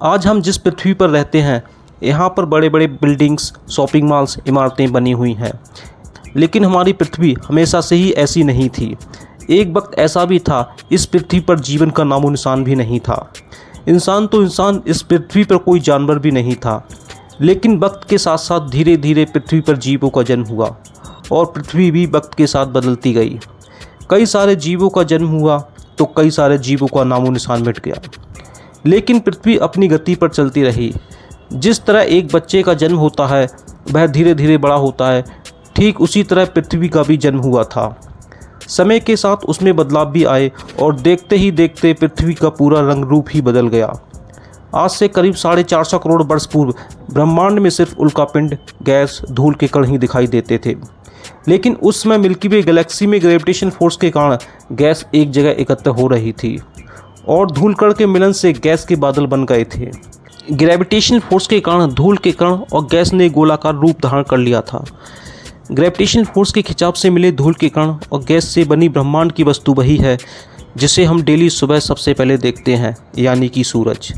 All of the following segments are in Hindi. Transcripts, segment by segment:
आज हम जिस पृथ्वी पर रहते हैं, यहाँ पर बड़े बड़े बिल्डिंग्स, शॉपिंग मॉल्स, इमारतें बनी हुई हैं। लेकिन हमारी पृथ्वी हमेशा से ही ऐसी नहीं थी। एक वक्त ऐसा भी था, इस पृथ्वी पर जीवन का नामो निशान भी नहीं था। इंसान तो इंसान, इस पृथ्वी पर कोई जानवर भी नहीं था। लेकिन वक्त के साथ साथ धीरे धीरे पृथ्वी पर जीवों का जन्म हुआ और पृथ्वी भी वक्त के साथ बदलती गई। कई सारे जीवों का जन्म हुआ तो कई सारे जीवों का नामो निशान मिट गया। लेकिन पृथ्वी अपनी गति पर चलती रही। जिस तरह एक बच्चे का जन्म होता है, वह धीरे धीरे बड़ा होता है, ठीक उसी तरह पृथ्वी का भी जन्म हुआ था। समय के साथ उसमें बदलाव भी आए और देखते ही देखते पृथ्वी का पूरा रंग रूप ही बदल गया। आज से करीब 450 करोड़ वर्ष पूर्व ब्रह्मांड में सिर्फ उल्कापिंड, गैस, धूल के कण ही दिखाई देते थे। लेकिन उस समय मिल्की वे गैलेक्सी में ग्रेविटेशन फोर्स के कारण गैस एक जगह एकत्र हो रही थी और धूल कण के मिलन से गैस के बादल बन गए थे। ग्रेविटेशन फोर्स के कारण धूल के कण और गैस ने गोलाकार रूप धारण कर लिया था। ग्रेविटेशन फोर्स के खिंचाव से मिले धूल के कण और गैस से बनी ब्रह्मांड की वस्तु वही है जिसे हम डेली सुबह सबसे पहले देखते हैं, यानी कि सूरज।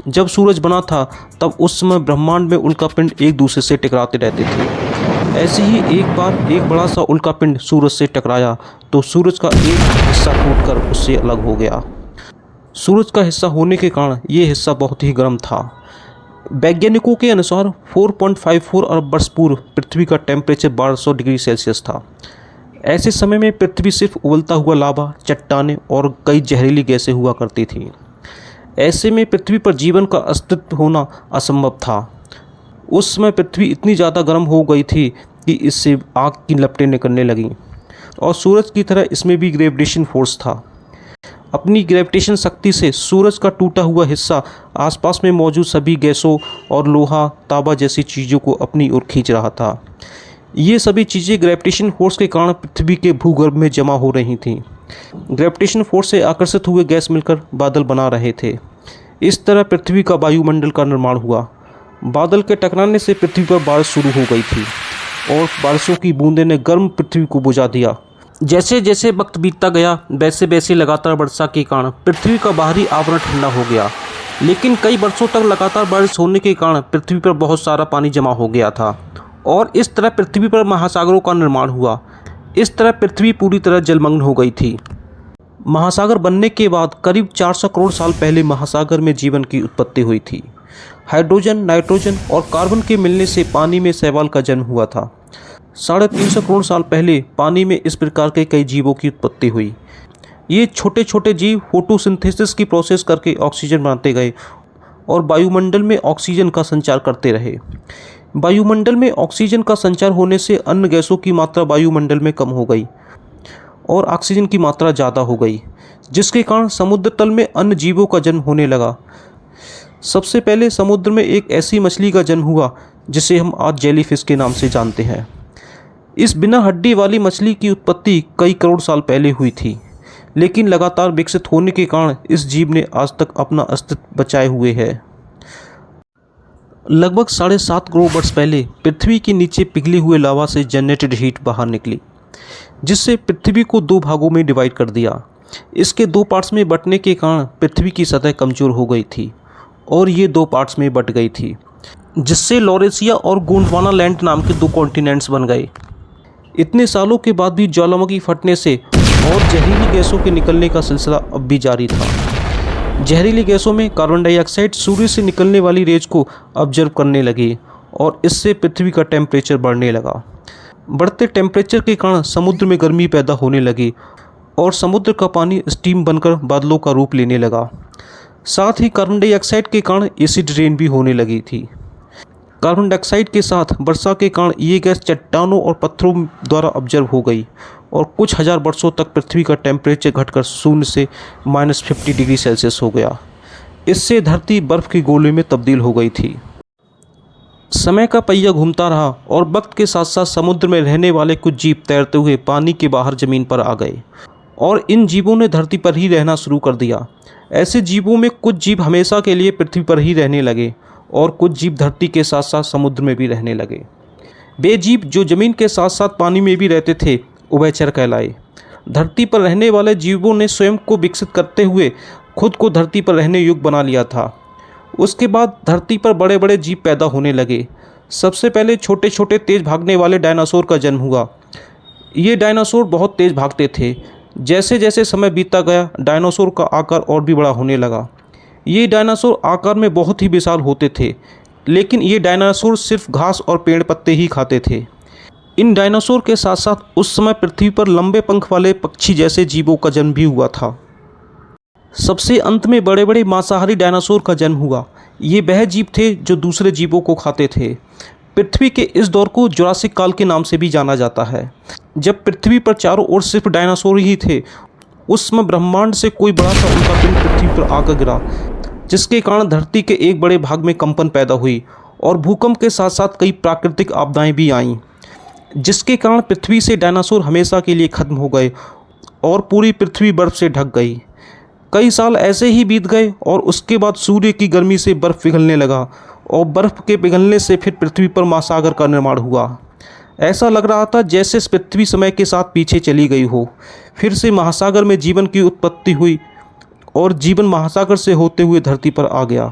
जब सूरज बना था तब उस समय ब्रह्मांड में उल्कापिंड एक दूसरे से टकराते रहते थे। ऐसे ही एक बार एक बड़ा सा उल्कापिंड सूरज से टकराया तो सूरज का एक हिस्सा टूटकर उससे अलग हो गया। सूरज का हिस्सा होने के कारण ये हिस्सा बहुत ही गर्म था। वैज्ञानिकों के अनुसार 4.54 अरब वर्ष पूर्व पृथ्वी का टेम्परेचर 1200 डिग्री सेल्सियस था। ऐसे समय में पृथ्वी सिर्फ उबलता हुआ लावा, चट्टानें और कई जहरीली गैसें हुआ करती थी। ऐसे में पृथ्वी पर जीवन का अस्तित्व होना असंभव था। उस समय पृथ्वी इतनी ज़्यादा गर्म हो गई थी कि इससे आग की लपटें निकलने लगीं और सूरज की तरह इसमें भी ग्रेविटेशन फोर्स था। अपनी ग्रेविटेशन शक्ति से सूरज का टूटा हुआ हिस्सा आसपास में मौजूद सभी गैसों और लोहा, तांबा जैसी चीज़ों को अपनी ओर खींच रहा था। ये सभी चीज़ें ग्रेविटेशन फोर्स के कारण पृथ्वी के भूगर्भ में जमा हो रही थीं। ग्रेविटेशन फोर्स से आकर्षित हुए गैस मिलकर बादल बना रहे थे। इस तरह पृथ्वी का वायुमंडल का निर्माण हुआ। बादल के टकराने से पृथ्वी पर बारिश शुरू हो गई थी और बारिशों की बूंदें ने गर्म पृथ्वी को बुझा दिया। जैसे जैसे वक्त बीतता गया, वैसे वैसे लगातार वर्षा के कारण पृथ्वी का बाहरी आवरण ठंडा हो गया। लेकिन कई वर्षों तक लगातार बारिश होने के कारण पृथ्वी पर बहुत सारा पानी जमा हो गया था और इस तरह पृथ्वी पर महासागरों का निर्माण हुआ। इस तरह पृथ्वी पूरी तरह जलमग्न हो गई थी। महासागर बनने के बाद करीब 400 करोड़ साल पहले महासागर में जीवन की उत्पत्ति हुई थी। हाइड्रोजन, नाइट्रोजन और कार्बन के मिलने से पानी में शैवाल का जन्म हुआ था। 350 करोड़ साल पहले पानी में इस प्रकार के कई जीवों की उत्पत्ति हुई। ये छोटे छोटे जीव फोटोसिंथेसिस की प्रोसेस करके ऑक्सीजन बनाते गए और वायुमंडल में ऑक्सीजन का संचार करते रहे। वायुमंडल में ऑक्सीजन का संचार होने से अन्य गैसों की मात्रा वायुमंडल में कम हो गई और ऑक्सीजन की मात्रा ज़्यादा हो गई, जिसके कारण समुद्र तल में अन्य जीवों का जन्म होने लगा। सबसे पहले समुद्र में एक ऐसी मछली का जन्म हुआ जिसे हम आज जेलीफिश के नाम से जानते हैं। इस बिना हड्डी वाली मछली की उत्पत्ति कई करोड़ साल पहले हुई थी, लेकिन लगातार विकसित होने के कारण इस जीव ने आज तक अपना अस्तित्व बचाए हुए है। लगभग 7.5 करोड़ वर्ष पहले पृथ्वी के नीचे पिघले हुए लावा से जनरेटेड हीट बाहर निकली, जिससे पृथ्वी को 2 भागों में डिवाइड कर दिया। इसके 2 पार्ट्स में बंटने के कारण पृथ्वी की सतह कमज़ोर हो गई थी और ये 2 पार्ट्स में बंट गई थी, जिससे लॉरेशिया और गोंडवाना लैंड नाम के 2 कॉन्टिनेंट्स बन गए। इतने सालों के बाद भी ज्वालामुखी फटने से और जहरीली गैसों के निकलने का सिलसिला अब भी जारी था। जहरीली गैसों में कार्बन डाइऑक्साइड सूर्य से निकलने वाली रेज को ऑब्जर्व करने लगे और इससे पृथ्वी का टेम्परेचर बढ़ने लगा। बढ़ते टेम्परेचर के कारण समुद्र में गर्मी पैदा होने लगी और समुद्र का पानी स्टीम बनकर बादलों का रूप लेने लगा। साथ ही कार्बन डाइऑक्साइड के कारण एसिड रेन भी होने लगी थी। कार्बन डाइऑक्साइड के साथ वर्षा के कारण ये गैस चट्टानों और पत्थरों द्वारा ऑब्जर्व हो गई और कुछ हजार वर्षों तक पृथ्वी का टेम्परेचर घटकर 0 से -50 डिग्री सेल्सियस हो गया। इससे धरती बर्फ़ के गोले में तब्दील हो गई थी। समय का पहिया घूमता रहा और वक्त के साथ साथ समुद्र में रहने वाले कुछ जीव तैरते हुए पानी के बाहर ज़मीन पर आ गए और इन जीवों ने धरती पर ही रहना शुरू कर दिया। ऐसे जीवों में कुछ जीव हमेशा के लिए पृथ्वी पर ही रहने लगे और कुछ जीव धरती के साथ साथ समुद्र में भी रहने लगे। वे जीव जो ज़मीन के साथ साथ पानी में भी रहते थे उभयचर कहलाए। धरती पर रहने वाले जीवों ने स्वयं को विकसित करते हुए खुद को धरती पर रहने योग्य बना लिया था उसके बाद धरती पर बड़े बड़े जीव पैदा होने लगे। सबसे पहले छोटे छोटे तेज़ भागने वाले डायनासोर का जन्म हुआ। ये डायनासोर बहुत तेज़ भागते थे। जैसे जैसे समय बीतता गया डायनासोर का आकार और भी बड़ा होने लगा। ये डायनासोर आकार में बहुत ही विशाल होते थे, लेकिन ये डायनासोर सिर्फ घास और पेड़ पत्ते ही खाते थे। इन डायनासोर के साथ साथ उस समय पृथ्वी पर लंबे पंख वाले पक्षी जैसे जीवों का जन्म भी हुआ था। सबसे अंत में बड़े बड़े मांसाहारी डायनासोर का जन्म हुआ। ये वह जीव थे जो दूसरे जीवों को खाते थे। पृथ्वी के इस दौर को जुरासिक काल के नाम से भी जाना जाता है। जब पृथ्वी पर चारों ओर सिर्फ डायनासोर ही थे, उस समय ब्रह्मांड से कोई बड़ा सा उल्का पिंड पृथ्वी पर आकर गिरा, जिसके कारण धरती के एक बड़े भाग में कंपन पैदा हुई और भूकंप के साथ साथ कई प्राकृतिक आपदाएं भी आईं, जिसके कारण पृथ्वी से डायनासोर हमेशा के लिए खत्म हो गए और पूरी पृथ्वी बर्फ़ से ढक गई। कई साल ऐसे ही बीत गए और उसके बाद सूर्य की गर्मी से बर्फ़ पिघलने लगा और बर्फ़ के पिघलने से फिर पृथ्वी पर महासागर का निर्माण हुआ। ऐसा लग रहा था जैसे पृथ्वी समय के साथ पीछे चली गई हो। फिर से महासागर में जीवन की उत्पत्ति हुई और जीवन महासागर से होते हुए धरती पर आ गया।